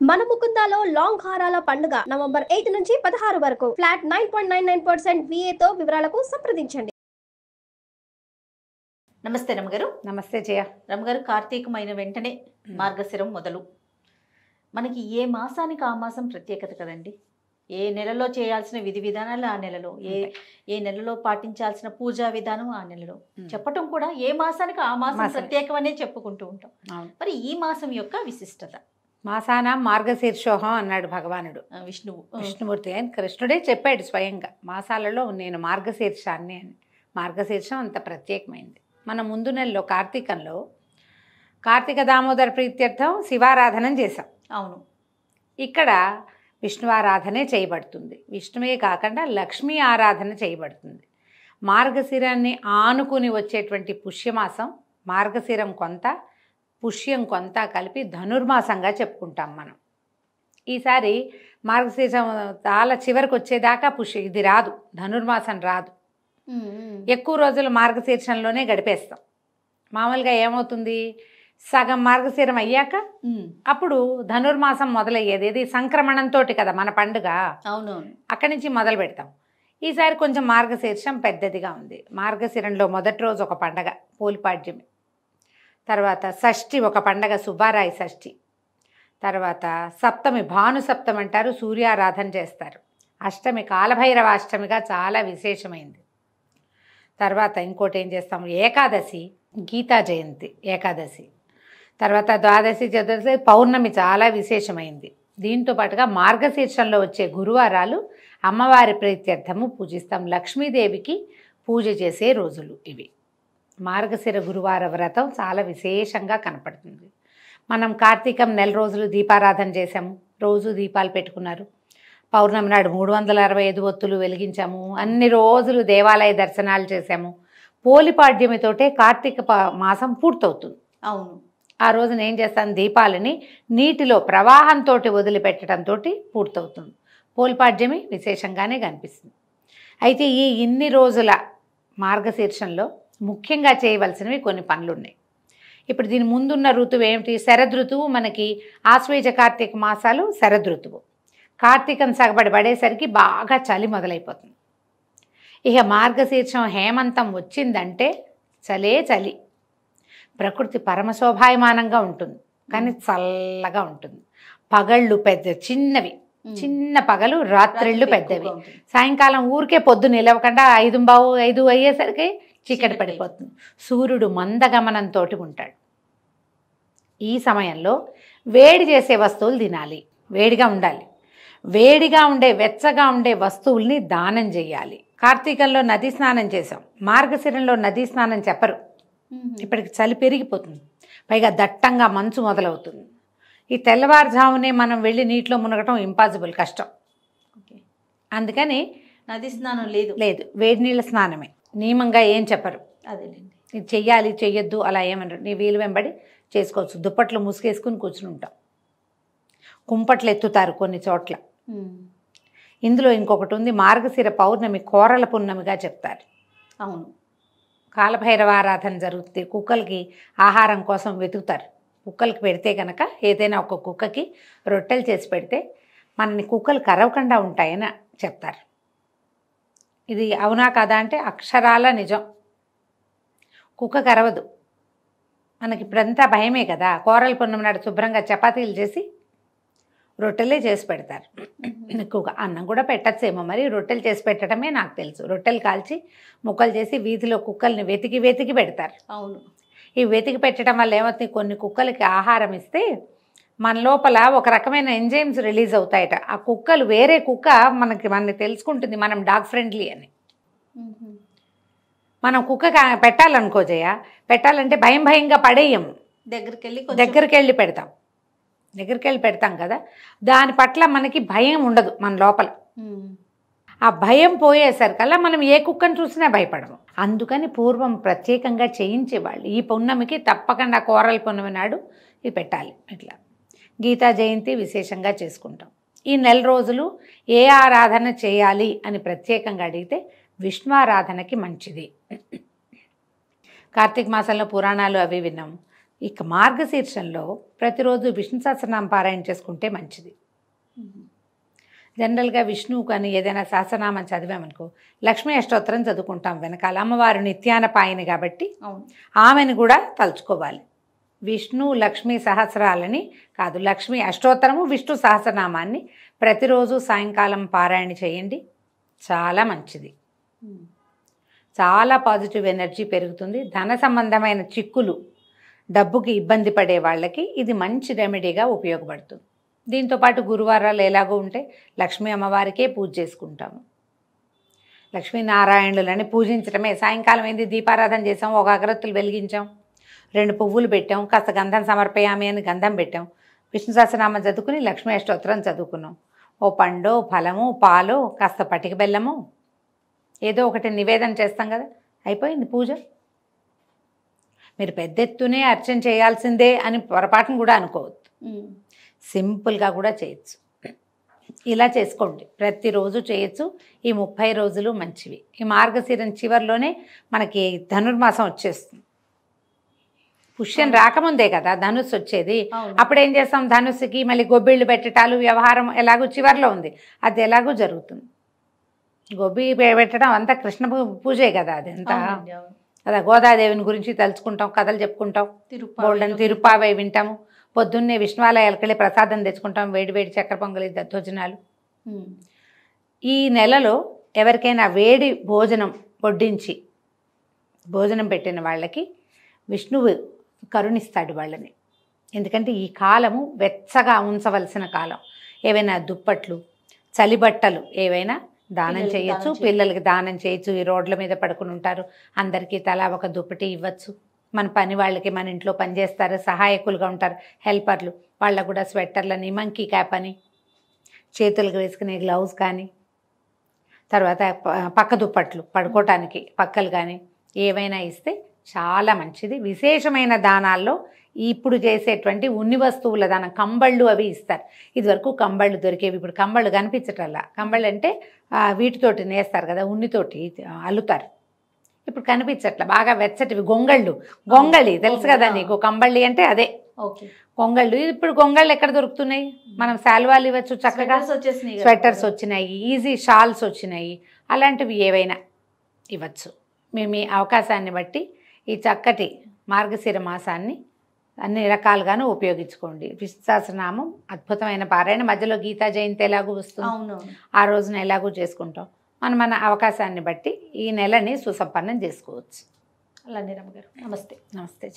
మన ముకుందాలో లాంగ్ హారాల పండుగ నవంబర్ 8 నుంచి 16 వరకు ఫ్లాట్ 9.99% VAతో వివరాలకు సంప్రదించండి. నమస్తే రమగారు. నమస్తే జయ. రమగారు, కార్తీకమైన వెంటనే మార్గశిరం మొదలు. మనకి ఏ మాసానికి ఆ మాసం ప్రత్యేకత కదండి. ఏ నెలలో చేయాల్సిన విధి విధానాలు ఆ నెలలో, ఏ నెలలో పాటించాల్సిన పూజా విధానం ఆ నెలలో చెప్పటం కూడా ఏ మాసానికి ఆ మాసం ప్రత్యేకమనే చెప్పుకుంటూ ఉంటాం. మరి ఈ మాసం యొక్క విశిష్టత? మాసాన మార్గశీర్షోహం అన్నాడు భగవానుడు విష్ణుమూర్తి. ఆయన కృష్ణుడే చెప్పాడు స్వయంగా, మాసాలలో నేను మార్గశీర్షాన్ని అని. మార్గశీర్షం అంత ప్రత్యేకమైంది. మన ముందు నెలలో కార్తీకంలో కార్తీక దామోదర ప్రీత్యర్థం శివారాధనం చేశాం. అవును, ఇక్కడ విష్ణువారాధనే చేయబడుతుంది. విష్ణువే కాకుండా లక్ష్మీ ఆరాధన చేయబడుతుంది. మార్గశిరాన్ని ఆనుకుని వచ్చేటువంటి పుష్యమాసం, మార్గశిరం కొంత పుష్యం కొంత కలిపి ధనుర్మాసంగా చెప్పుకుంటాం మనం. ఈసారి మార్గశీర్షం చాలా చివరికి వచ్చేదాకా ఇది రాదు, ధనుర్మాసం రాదు. ఎక్కువ రోజులు మార్గశీర్షంలోనే గడిపేస్తాం. మామూలుగా ఏమవుతుంది, సగం మార్గశీరం అయ్యాక అప్పుడు ధనుర్మాసం మొదలయ్యేది. ఇది సంక్రమణంతో కదా మన పండుగ. అవునవును, అక్కడి నుంచి మొదలు పెడతాం. ఈసారి కొంచెం మార్గశీర్షం పెద్దదిగా ఉంది. మార్గశిరంలో మొదటి రోజు ఒక పండగ పోలిపాడ్యమి, తర్వాత షష్ఠి ఒక పండగ సుబ్బారాయి షష్ఠి, తర్వాత సప్తమి భాను సప్తమి అంటారు, సూర్యారాధన చేస్తారు. అష్టమి కాలభైరవ అష్టమిగా చాలా విశేషమైంది. తర్వాత ఇంకోటి ఏం చేస్తాం, ఏకాదశి గీతా జయంతి ఏకాదశి, తర్వాత ద్వాదశి చతుర్దశి పౌర్ణమి చాలా విశేషమైంది. దీంతో పాటుగా మార్గశీర్షంలో వచ్చే గురువారాలు అమ్మవారి ప్రీత్యర్థము పూజిస్తాం. లక్ష్మీదేవికి పూజ చేసే రోజులు ఇవి. మార్గశిర గురువార వ్రతం చాలా విశేషంగా కనపడుతుంది. మనం కార్తీకం నెల రోజులు దీపారాధన చేసాము, రోజు దీపాలు పెట్టుకున్నారు. పౌర్ణమి నాడు 365 ఒత్తులు వెలిగించాము. అన్ని రోజులు దేవాలయ దర్శనాలు చేసాము. పోలిపాడ్యమితోటే కార్తీక మాసం పూర్తవుతుంది. అవును, ఆ రోజున ఏం చేస్తాను, దీపాలని నీటిలో ప్రవాహంతో వదిలిపెట్టడంతో పూర్తవుతుంది. పోలిపాడ్యమి విశేషంగానే కనిపిస్తుంది. అయితే ఈ ఇన్ని రోజుల మార్గశీర్షంలో ముఖ్యంగా చేయవలసినవి కొన్ని పనులు ఉన్నాయి. ఇప్పుడు దీని ముందున్న ఋతువు ఏమిటి, శరదృతువు. మనకి ఆశ్వేజ కార్తీక మాసాలు శరదృతువు. కార్తీకం సగబడి పడేసరికి బాగా చలి మొదలైపోతుంది. ఇక మార్గశీర్షం హేమంతం వచ్చిందంటే చలే చలి. ప్రకృతి పరమశోభాయమానంగా ఉంటుంది, కానీ చల్లగా ఉంటుంది. పగళ్ళు పెద్ద చిన్నవి, చిన్న పగలు, రాత్రిళ్ళు పెద్దవి. సాయంకాలం ఊరికే పొద్దు నిలవకుండా 5 అయ్యేసరికి చీకటి పడిపోతుంది. సూర్యుడు మందగమనంతో ఉంటాడు. ఈ సమయంలో వేడి చేసే వస్తువులు తినాలి, వేడిగా ఉండాలి. వేడిగా ఉండే వెచ్చగా ఉండే వస్తువుల్ని దానం చేయాలి. కార్తీకంలో నదీ స్నానం చేసాం, మార్గశిరంలో నదీ స్నానం చెప్పరు. ఇప్పటికి చలి పెరిగిపోతుంది, పైగా దట్టంగా మంచు మొదలవుతుంది. ఈ తెల్లవారుజామునే మనం వెళ్ళి నీటిలో మునగటం ఇంపాసిబుల్, కష్టం. అందుకని నది స్నానం లేదు, వేడి నీళ్ళ స్నానమే నియమంగా ఏం చెప్పరు. అదేనండి, ఇది చెయ్యాలి చెయ్యొద్దు అలా ఏమనరు. నీ వీలు వెంబడి చేసుకోవచ్చు. దుప్పట్లు ముసుగేసుకుని కూర్చుని ఉంటాం. కుంపట్లు ఎత్తుతారు కొన్ని చోట్ల. ఇందులో ఇంకొకటి ఉంది, మార్గశిర పౌర్ణమి కోరల పున్నమిగా చెప్తారు. అవును, కాలభైరవ ఆరాధన జరుగుతుంది. కుక్కలకి ఆహారం కోసం వెతుకుతారు. కుక్కలకి పెడితే కనుక, ఏదైనా ఒక కుక్కకి రొట్టెలు చేసి పెడితే మనని కుక్కలు కరవకుండా ఉంటాయని చెప్తారు. ఇది అవునా కాదా అంటే అక్షరాల నిజం. కుక్క కరవదు. మనకి ఇప్పుడంతా భయమే కదా. కోరల పున్నమి నాడు శుభ్రంగా చపాతీలు చేసి రొట్టెలే చేసి పెడతారు. ఎక్కువగా అన్నం కూడా పెట్టచ్చేమో, మరి రొట్టెలు చేసి పెట్టడమే నాకు తెలుసు. రొట్టెలు కాల్చి ముక్కలు చేసి వీధిలో కుక్కల్ని వెతికి పెడతారు. అవును, ఈ వెతికి పెట్టడం వల్ల ఏమవుతుంది, కొన్ని కుక్కలకి ఆహారం ఇస్తే మన లోపల ఒక రకమైన ఎంజైమ్స్ రిలీజ్ అవుతాయట. ఆ కుక్కలు వేరే కుక్క మనని తెలుసుకుంటుంది మనం డాగ్ ఫ్రెండ్లీ అని. మనం కుక్క పెట్టాలనుకో జయ, పెట్టాలంటే భయంగా పడేయము, దగ్గరికి వెళ్ళి పెడతాం కదా. దాని పట్ల మనకి భయం ఉండదు మన లోపల. ఆ భయం పోయేసరికల్లా మనం ఏ కుక్కను చూసినా భయపడము. అందుకని పూర్వం ప్రత్యేకంగా చేయించేవాళ్ళు. ఈ పున్నమికి తప్పకుండా కోరల పున్నమి నాడు ఇది పెట్టాలి. ఇట్లా గీతా జయంతి విశేషంగా చేసుకుంటాం. ఈ నెల రోజులు ఏ ఆరాధన చేయాలి అని ప్రత్యేకంగా అడిగితే విష్ణు ఆరాధనకి మంచిది. కార్తీక మాసంలో పురాణాలు అవి విన్నాము. ఇక మార్గశీర్షంలో ప్రతిరోజు విష్ణు సహస్రనామం పారాయణ చేసుకుంటే మంచిది. జనరల్గా విష్ణువు కానీ ఏదైనా సహస్రనామం చదివామనుకో లక్ష్మీ అష్టోత్తరం చదువుకుంటాం వెనకాల. అమ్మవారు నిత్యాన పాయని కాబట్టి ఆమెను కూడా తలుచుకోవాలి. విష్ణు లక్ష్మీ సహస్రాలని కాదు, లక్ష్మీ అష్టోత్తరము విష్ణు సహస్రనామాన్ని ప్రతిరోజు సాయంకాలం పారాయణ చేయండి, చాలా మంచిది. చాలా పాజిటివ్ ఎనర్జీ పెరుగుతుంది. ధన సంబంధమైన చిక్కులు, డబ్బుకి ఇబ్బంది పడే వాళ్ళకి ఇది మంచి రెమెడీగా ఉపయోగపడుతుంది. దీంతోపాటు గురువారాలు ఎలాగో ఉంటే లక్ష్మీ అమ్మవారికే పూజ చేసుకుంటాము. లక్ష్మీనారాయణులని పూజించడమే. సాయంకాలం ఏంది దీపారాధన చేసాం, ఒక అగరత్తులు వెలిగించాం, 2 పువ్వులు పెట్టాం, కాస్త గంధం సమర్పయామి అని గంధం పెట్టాం, విష్ణు సహస్రనామం చదువుకుని లక్ష్మీ అష్టోత్తరం చదువుకున్నాం. ఓ పండో ఫలము పాలో కాస్త పటిక బెల్లము ఏదో ఒకటి నివేదన చేస్తాం కదా, అయిపోయింది పూజ. మీరు పెద్ద ఎత్తునే అర్చన చేయాల్సిందే అని పొరపాటును కూడా అనుకోవద్దు. సింపుల్గా కూడా చేయొచ్చు. ఇలా చేసుకోండి, ప్రతిరోజు చేయొచ్చు. ఈ 30 రోజులు మంచివి. ఈ మార్గశిరం చివరిలోనే మనకి ధనుర్మాసం వచ్చేస్తుంది. పుష్యం రాకముందే కదా ధనుస్సు వచ్చేది. అప్పుడు ఏం చేస్తాం, ధనుస్సుకి మళ్ళీ గొబ్బిళ్ళు పెట్టటాలు వ్యవహారం ఎలాగో చివరిలో ఉంది, అది ఎలాగో జరుగుతుంది. గొబ్బి పెట్టడం అంతా కృష్ణ పూజే కదా, అది అంతా అదా. గోదాదేవిని గురించి తలుచుకుంటాం, కథలు చెప్పుకుంటాం, బోల్డన్ తిరుపావై వింటాము. పొద్దున్నే విష్ణువాలయాలకు వెళ్ళి ప్రసాదం తెచ్చుకుంటాం, వేడి వేడి చక్కెర పొంగలి దద్దోజనాలు. ఈ నెలలో ఎవరికైనా వేడి భోజనం వడ్డించి భోజనం పెట్టిన వాళ్ళకి విష్ణువు కరుణిస్తాడు వాళ్ళని. ఎందుకంటే ఈ కాలము వెచ్చగా ఉంచవలసిన కాలం. ఏవైనా దుప్పట్లు, చలిబట్టలు ఏవైనా దానం చేయొచ్చు, పిల్లలకి దానం చేయొచ్చు. ఈ రోడ్ల మీద పడుకుని ఉంటారు, అందరికీ తలా ఒక దుప్పటి ఇవ్వచ్చు. మన పని వాళ్ళకి, మన ఇంట్లో పనిచేస్తారు, సహాయకులుగా ఉంటారు, హెల్పర్లు, వాళ్ళకు కూడా స్వెట్టర్లని, మంకీ క్యాప్ అని, చేతులకు వేసుకునే గ్లౌజ్ కానీ, తర్వాత పక్క దుప్పట్లు పడుకోవటానికి పక్కలు కానీ ఏవైనా ఇస్తే చాలా మంచిది. విశేషమైన దానాల్లో ఇప్పుడు చేసేటువంటి ఉన్ని వస్తువుల దానం, కంబళ్ళు అవి ఇస్తారు. ఇదివరకు కంబళ్ళు దొరికేవి, ఇప్పుడు కంబళ్ళు కనిపించటల్లా. కంబళ్ళు అంటే వీటితోటి నేస్తారు కదా, ఉన్నితోటి అల్లుతారు, ఇప్పుడు కనిపించట్లా. బాగా వెచ్చటివి గొంగళి తెలుసు కదా నీకు, కంబళ్ళి అంటే అదే గొంగళ్ళు. ఇప్పుడు గొంగళ్ళు ఎక్కడ దొరుకుతున్నాయి? మనం శాల్వాలు ఇవ్వచ్చు చక్కగా, స్వెటర్స్ వచ్చినాయి, ఈజీ షాల్స్ వచ్చినాయి, అలాంటివి ఏవైనా ఇవ్వచ్చు. మేము మీ అవకాశాన్ని బట్టి ఈ చక్కటి మార్గశిర మాసాన్ని అన్ని రకాలుగాను ఉపయోగించుకోండి. విష్ణు సహస్రనామం అద్భుతమైన పారాయణ. మధ్యలో గీతా జయంతి ఎలాగూ వస్తుంది, ఆ రోజున ఎలాగూ చేసుకుంటాం. మన అవకాశాన్ని బట్టి ఈ నెలని సుసంపన్నం చేసుకోవచ్చు. అలానే రమ్మగారు, నమస్తే. నమస్తే.